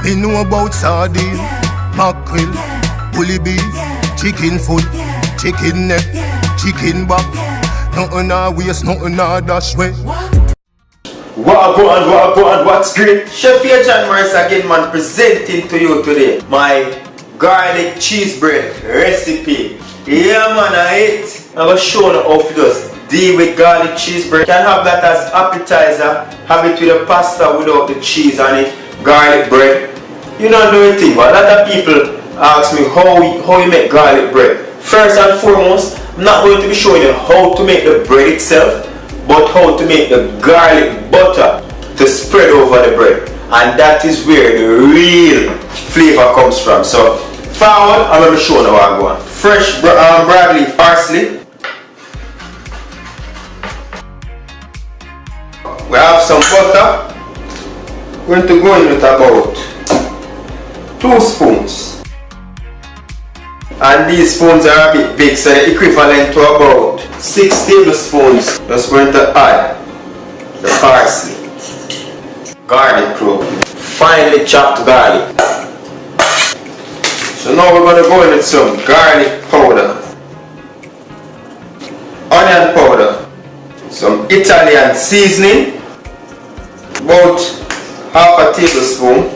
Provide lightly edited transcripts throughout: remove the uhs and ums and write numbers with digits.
Me know about sardine, mackerel, bully beef, chicken foot, chicken neck, chicken back. Nothing a waste, nothing a dash way. What's great? Chef John Morris again, man, presenting to you today my garlic cheese bread recipe. Yeah, man, I'm gonna show you how to just deal with garlic cheese bread. You can have that as appetizer, have it with a pasta without the cheese on it, garlic bread. You don't know anything, but a lot of people ask me how you make garlic bread. First and foremost, I'm not going to be showing you how to make the bread itself, but how to make the garlic butter to spread over the bread. And that is where the real flavor comes from. So forward, I'm going to show you how I'm going. Fresh broadleaf parsley. We have some butter. We're going to go in with about 2 spoons. And these spoons are a bit big, so they're equivalent to about 6 tablespoons. Just going to add the parsley, garlic clove, finely chopped garlic. So now we're going to go in with some garlic powder, onion powder, some Italian seasoning, about half a tablespoon,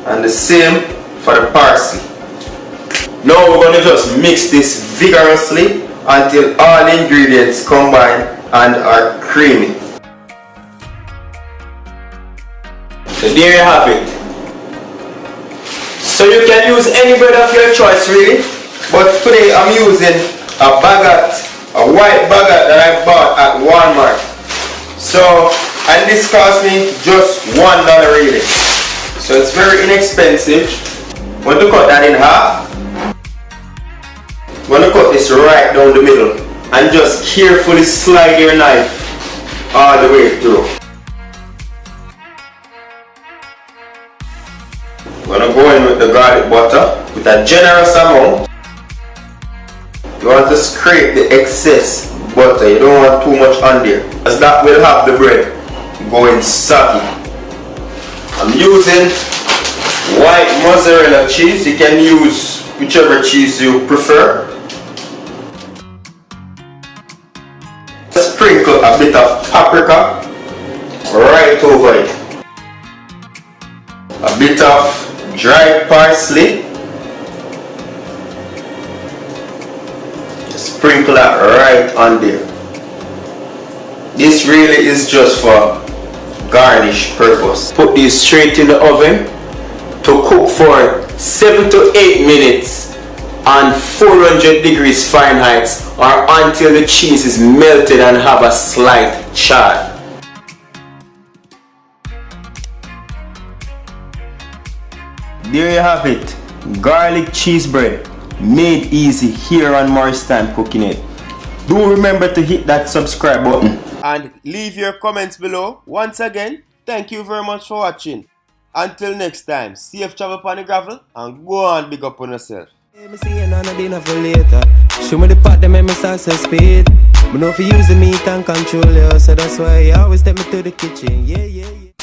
and the same for the parsley. Now we're going to just mix this vigorously until all the ingredients combine and are creamy. So there you have it. So you can use any bread of your choice really, but today I'm using a baguette, a white baguette that I bought at Walmart. So, and this cost me just $1 really. So it's very inexpensive. I'm going to cut that in half. I'm going to cut this right down the middle and just carefully slide your knife all the way through. I'm going to go in with the garlic butter with a generous amount. You want to scrape the excess butter, you don't want too much on there, as that will have the bread going soggy. I'm using white mozzarella cheese. You can use whichever cheese you prefer. Sprinkle a bit of paprika right over it. A bit of dried parsley. Sprinkle that right on there. This really is just for garnish purpose. Put these straight in the oven to cook for 7 to 8 minutes on 400 degrees Fahrenheit or until the cheese is melted and have a slight char. There you have it, garlic cheese bread, made easy here on Morris Time Cooking It. Do remember to hit that subscribe button and leave your comments below. Once again, thank you very much for watching. Until next time, safe travel upon the gravel and go on big up on yourself. Me see you on a dinner for later. Show me the pot, they make me start so speed. But know if you use the meat and control you, so that's why you always take me to the kitchen. Yeah.